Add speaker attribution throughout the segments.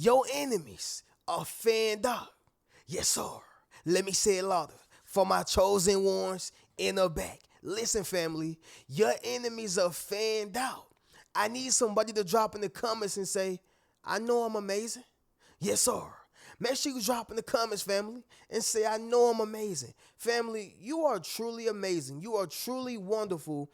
Speaker 1: Your enemies are fanned out. Yes, sir. Let me say it louder. For my chosen ones in the back. Listen, family, your enemies are fanned out. I need somebody to drop in the comments and say, I know I'm amazing. Yes, sir. Make sure you drop in the comments, family, and say, I know I'm amazing. Family, you are truly amazing. You are truly wonderful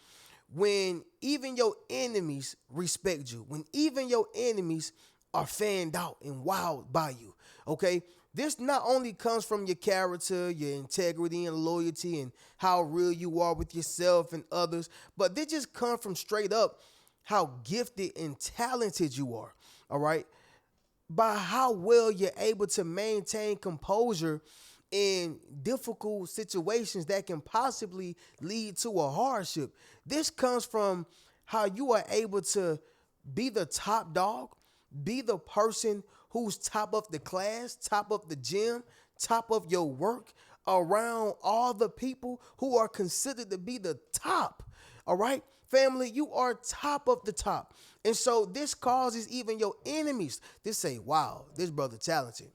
Speaker 1: when even your enemies respect you, when even your enemies are fanned out and wowed by you. Okay? This not only comes from your character, your integrity and loyalty, and how real you are with yourself and others, but they just come from straight up how gifted and talented you are. All right? By how well you're able to maintain composure in difficult situations that can possibly lead to a hardship. This comes from how you are able to be the top dog, be the person who's top of the class, top of the gym, top of your work around all the people who are considered to be the top. All right, family, you are top of the top. And so this causes even your enemies to say, wow, this brother talented.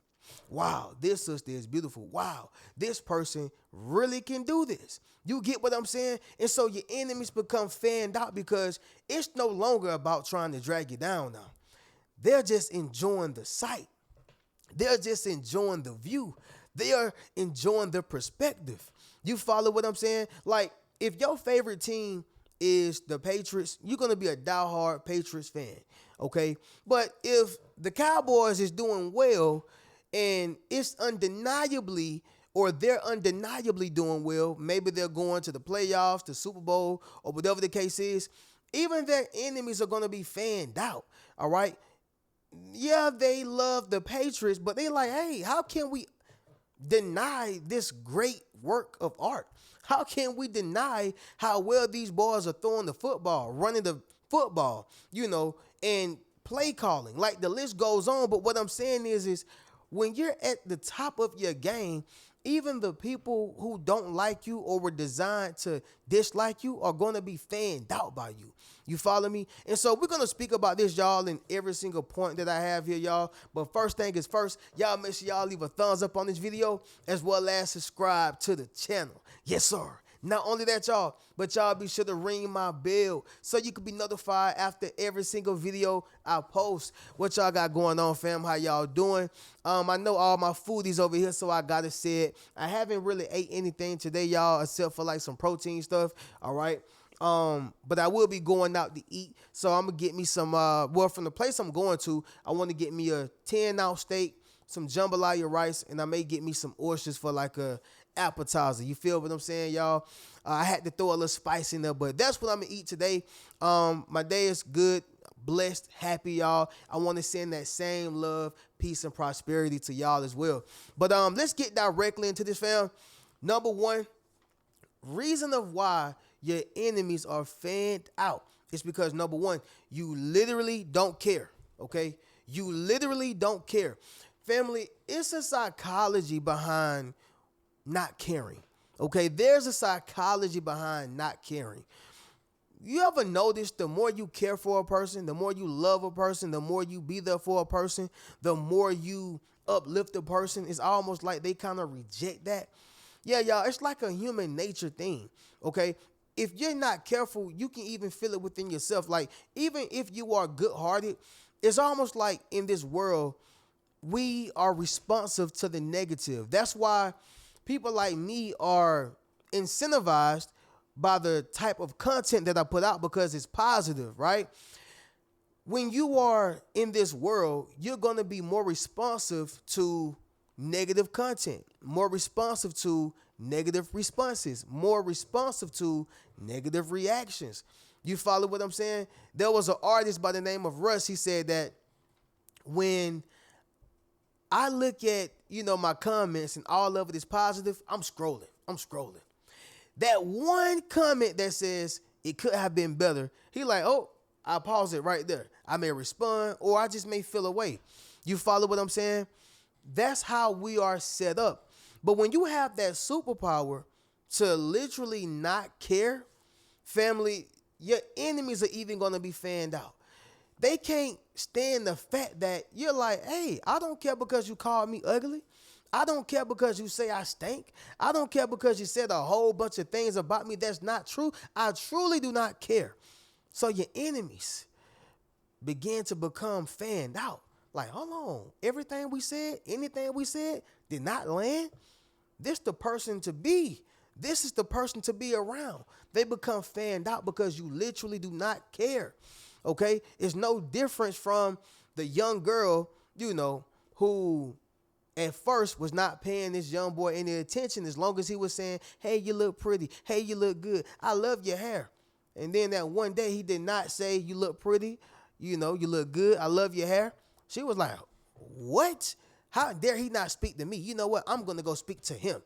Speaker 1: Wow, this sister is beautiful. Wow, this person really can do this. You get what I'm saying? And so your enemies become fanned out because it's no longer about trying to drag you down now. They're just enjoying the sight. They're just enjoying the view. They are enjoying the perspective. You follow what I'm saying? Like, if your favorite team is the Patriots, you're going to be a diehard Patriots fan, okay? But if the Cowboys is doing well and it's undeniably or they're undeniably doing well, maybe they're going to the playoffs, the Super Bowl, or whatever the case is, even their enemies are going to be fanned out, all right? Yeah, they love the Patriots, but they like, hey, how can we deny this great work of art? How can we deny how well these boys are throwing the football, running the football, and play calling? Like, the list goes on, but what I'm saying is when you're at the top of your game, even the people who don't like you or were designed to dislike you are going to be fanned out by you. You follow me? And so we're going to speak about this, y'all, in every single point that I have here, y'all. But first thing is first, y'all make sure y'all leave a thumbs up on this video as well as subscribe to the channel. Yes, sir. Not only that, y'all, but y'all be sure to ring my bell so you can be notified after every single video I post. What y'all got going on, fam? How y'all doing? I know all my foodies over here, so I gotta say it. I haven't really ate anything today, y'all, except for like some protein stuff. All right. But I will be going out to eat. So I'm gonna get me some from the place I'm going to, I want to get me a 10-ounce steak, some jambalaya rice, and I may get me some oysters for like a appetizer. You feel what I'm saying, y'all? I had to throw a little spice in there, but that's what I'm gonna eat today. My day is good, blessed, happy, y'all. I want to send that same love, peace, and prosperity to y'all as well. But let's get directly into this, fam. Number one, reason of why your enemies are fanned out is because, number one, you literally don't care, okay? You literally don't care. Family, it's a psychology behind not caring, okay? There's a psychology behind not caring. You ever notice the more you care for a person, the more you love a person, the more you be there for a person, the more you uplift a person, it's almost like they kind of reject that. Yeah, y'all, it's like a human nature thing, okay? If you're not careful, you can even feel it within yourself. Like, even if you are good-hearted, it's almost like in this world, we are responsive to the negative. That's why people like me are incentivized by the type of content that I put out because it's positive, right? When you are in this world, you're going to be more responsive to negative content, more responsive to negative responses, more responsive to negative reactions. You follow what I'm saying? There was an artist by the name of Russ. He said that when I look at, my comments and all of it is positive, I'm scrolling. That one comment that says it could have been better, he like, oh, I pause it right there. I may respond or I just may feel away. You follow what I'm saying? That's how we are set up. But when you have that superpower to literally not care, family, your enemies are even going to be fanned out. They can't stand the fact that you're like, hey, I don't care because you called me ugly. I don't care because you say I stink. I don't care because you said a whole bunch of things about me that's not true. I truly do not care. So your enemies begin to become fanned out. Like, hold on, everything we said, anything we said did not land. This the person to be. This is the person to be around. They become fanned out because you literally do not care. Okay? It's no difference from the young girl, who at first was not paying this young boy any attention as long as he was saying, hey, you look pretty. Hey, you look good. I love your hair. And then that one day he did not say, you look pretty. You look good. I love your hair. She was like, what? How dare he not speak to me? You know what? I'm going to go speak to him.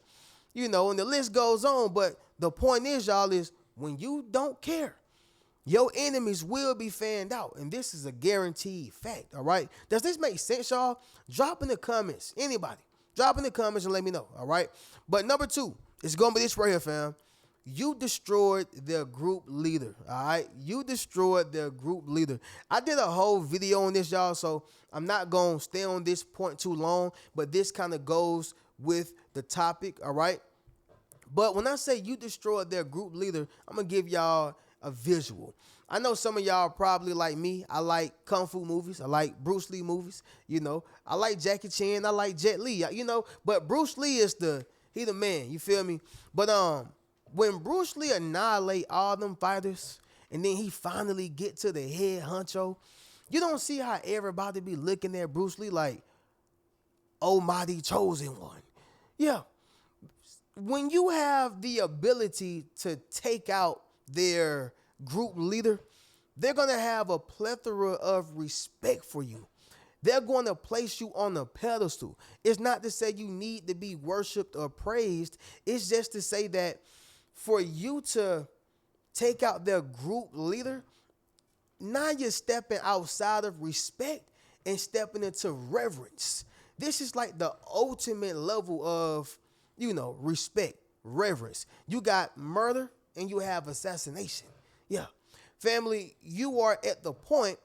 Speaker 1: And the list goes on. But the point is, y'all, is when you don't care, your enemies will be fanned out. And this is a guaranteed fact, all right? Does this make sense, y'all? Drop in the comments. Anybody. Drop in the comments and let me know, all right? But number 2, it's going to be this right here, fam. You destroyed their group leader, all right? You destroyed their group leader. I did a whole video on this, y'all, so I'm not going to stay on this point too long, but this kind of goes with the topic, all right? But when I say you destroyed their group leader, I'm going to give y'all a visual. I know some of y'all probably like me. I like Kung Fu movies. I like Bruce Lee movies, I like Jackie Chan. I like Jet Li, but Bruce Lee is he the man, you feel me? But, when Bruce Lee annihilate all them fighters and then he finally get to the head honcho, you don't see how everybody be looking at Bruce Lee like, almighty chosen one. Yeah. When you have the ability to take out their group leader, they're going to have a plethora of respect for you. They're going to place you on a pedestal. It's not to say you need to be worshiped or praised. It's just to say that for you to take out their group leader, now you're stepping outside of respect and stepping into reverence. This is like the ultimate level of, respect, reverence. You got murder and you have assassination. Yeah. Family, you are at the point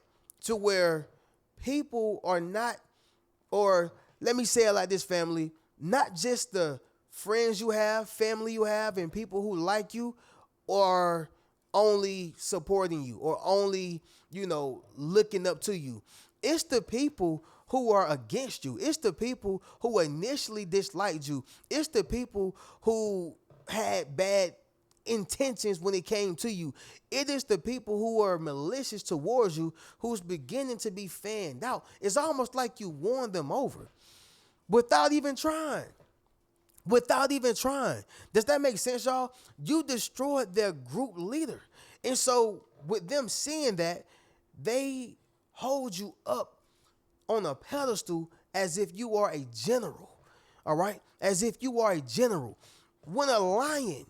Speaker 1: to where people are not, or let me say it like this, family, not just the friends you have, family you have, and people who like you are only supporting you or only, looking up to you. It's the people who are against you. It's the people who initially disliked you. It's the people who had bad intentions when it came to you. It is the people who are malicious towards you who's beginning to be fanned out. It's almost like you won them over without even trying. Does that make sense, y'all? You destroyed their group leader. And so with them seeing that, they hold you up on a pedestal as if you are a general. All right? As if you are a general. When a lion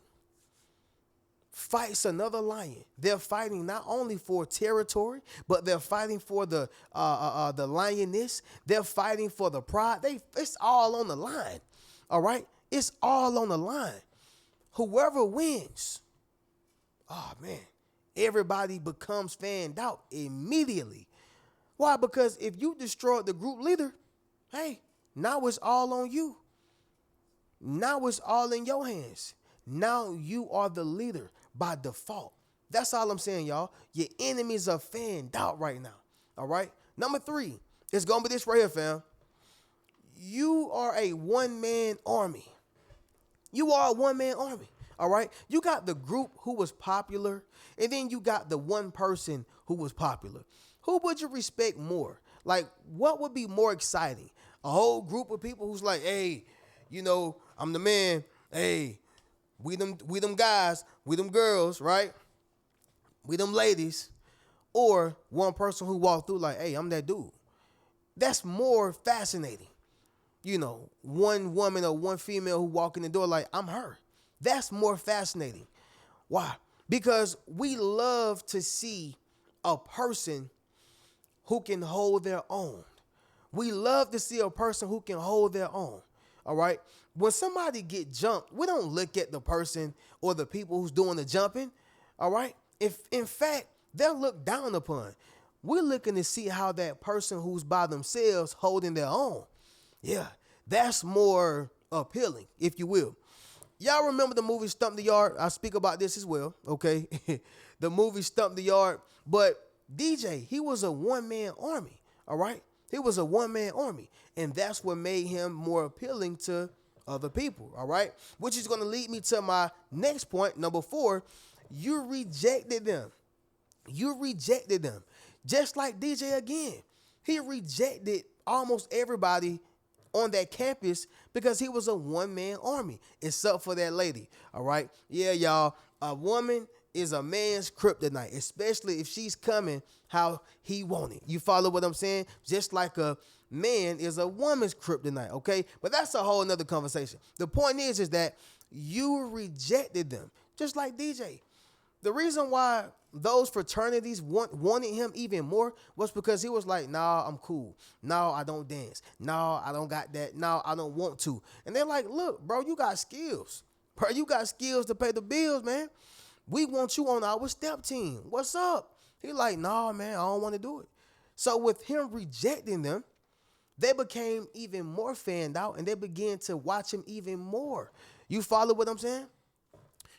Speaker 1: fights another lion, they're fighting not only for territory, but they're fighting for the lioness. They're fighting for the pride. It's all on the line. All right? It's all on the line. Whoever wins, oh man, everybody becomes fanned out immediately. Why? Because if you destroyed the group leader, hey, now it's all on you. Now it's all in your hands. Now you are the leader by default. That's all I'm saying, y'all. Your enemies are fanned out right now. All right? Number 3, it's going to be this right here, fam. You are a one-man army. You are a one-man army. All right? You got the group who was popular, and then you got the one person who was popular. Who would you respect more? Like, what would be more exciting? A whole group of people who's like, hey, I'm the man. Hey, we them guys, we them girls, right? We them ladies. Or one person who walked through like, hey, I'm that dude. That's more fascinating. One woman or one female who walk in the door like, I'm her. That's more fascinating. Why? Because we love to see a person who can hold their own. We love to see a person who can hold their own. All right? When somebody get jumped, we don't look at the person or the people who's doing the jumping. All right? If in fact, they're looked down upon. we're looking to see how that person who's by themselves holding their own. Yeah, that's more appealing, if you will. Y'all remember the movie Stump the Yard? I speak about this as well, okay? The movie Stump the Yard. But DJ, he was a one-man army, all right? He was a one-man army. And that's what made him more appealing to other people, all right? Which is going to lead me to my next point, number 4. You rejected them. You rejected them. Just like DJ again. He rejected almost everybody on that campus because he was a one-man army, except for that lady. All right. Yeah, y'all. A woman is a man's kryptonite, especially if she's coming how he wanted. You follow what I'm saying? Just like a man is a woman's kryptonite. Okay. But that's a whole nother conversation. The point is that you rejected them, just like DJ. The reason why those fraternities wanted him even more was because he was like, nah, I'm cool. No, I don't dance. No, I don't got that. No, I don't want to. And they're like, look, bro, you got skills. Bro, you got skills to pay the bills, man. We want you on our step team. What's up? He like, nah, man, I don't want to do it. So with him rejecting them, they became even more fanned out and they began to watch him even more. You follow what I'm saying?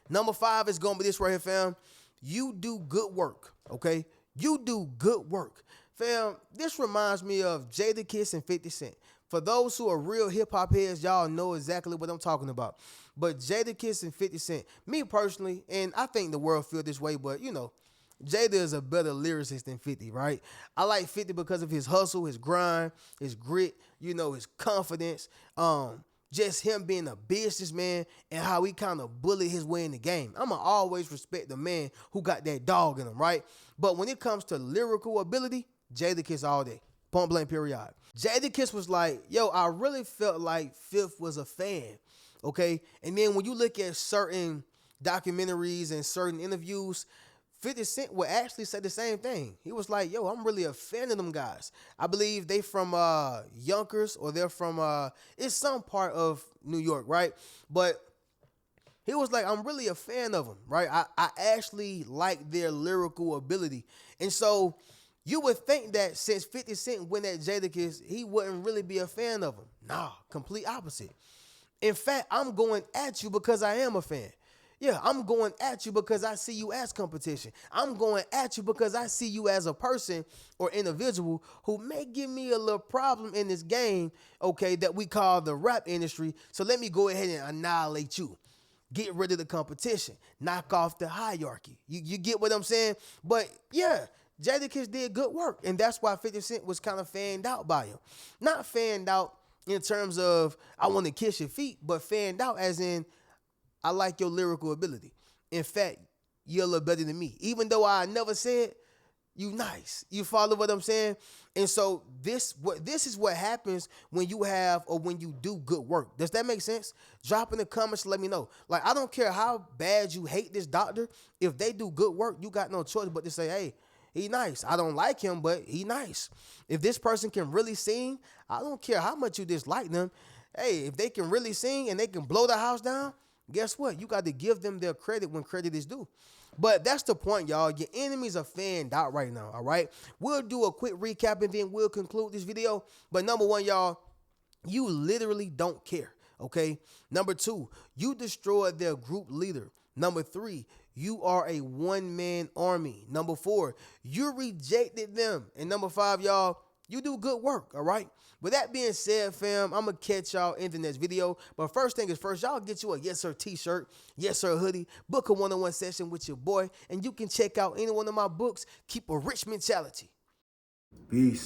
Speaker 1: Number 5 is going to be this right here, fam. You do good work, okay? You do good work. Fam, this reminds me of Jadakiss and 50 Cent. For those who are real hip-hop heads, y'all know exactly what I'm talking about. But Jadakiss and 50 Cent, me personally, and I think the world feel this way, but, you know, Jada is a better lyricist than 50, right? I like 50 because of his hustle, his grind, his grit, you know, his confidence, just him being a businessman and how he kind of bullied his way in the game. I'ma always respect the man who got that dog in him, right? But when it comes to lyrical ability, Jadakiss all day. Point blank period. Jadakiss was like, yo, I really felt like Fifth was a fan, okay? And then when you look at certain documentaries and certain interviews, 50 Cent would actually say the same thing. He was like, yo, I'm really a fan of them guys. I believe they from Yonkers or they're from, it's some part of New York, right? But he was like, I'm really a fan of them, right? I actually like their lyrical ability. And so you would think that since 50 Cent went at Jadakiss, he wouldn't really be a fan of him. Nah, complete opposite. In fact, I'm going at you because I am a fan. Yeah, I'm going at you because I see you as competition. I'm going at you because I see you as a person or individual who may give me a little problem in this game, okay, that we call the rap industry. So let me go ahead and annihilate you. Get rid of the competition. Knock off the hierarchy. You get what I'm saying? But yeah, Jadakiss did good work. And that's why 50 Cent was kind of fanned out by him. Not fanned out in terms of I want to kiss your feet, but fanned out as in I like your lyrical ability. In fact, you're a little better than me. Even though I never said you nice. You follow what I'm saying? And so this is what happens when you have or when you do good work. Does that make sense? Drop in the comments, let me know. Like, I don't care how bad you hate this doctor. If they do good work, you got no choice but to say, hey, he nice. I don't like him, but he nice. If this person can really sing, I don't care how much you dislike them. Hey, if they can really sing and they can blow the house down, guess what? You got to give them their credit when credit is due. But that's the point, y'all. Your enemies are fanned out right now, all right? We'll do a quick recap and then we'll conclude this video. But number 1, y'all, you literally don't care, okay? Number 2, you destroyed their group leader. Number 3, you are a one-man army. Number 4, you rejected them. And number 5, y'all, you do good work, all right? With that being said, fam, I'm going to catch y'all in the next video. But first thing is first, y'all get you a Yes Sir t-shirt, Yes Sir hoodie, book a one-on-one session with your boy, and you can check out any one of my books. Keep a rich mentality.
Speaker 2: Peace.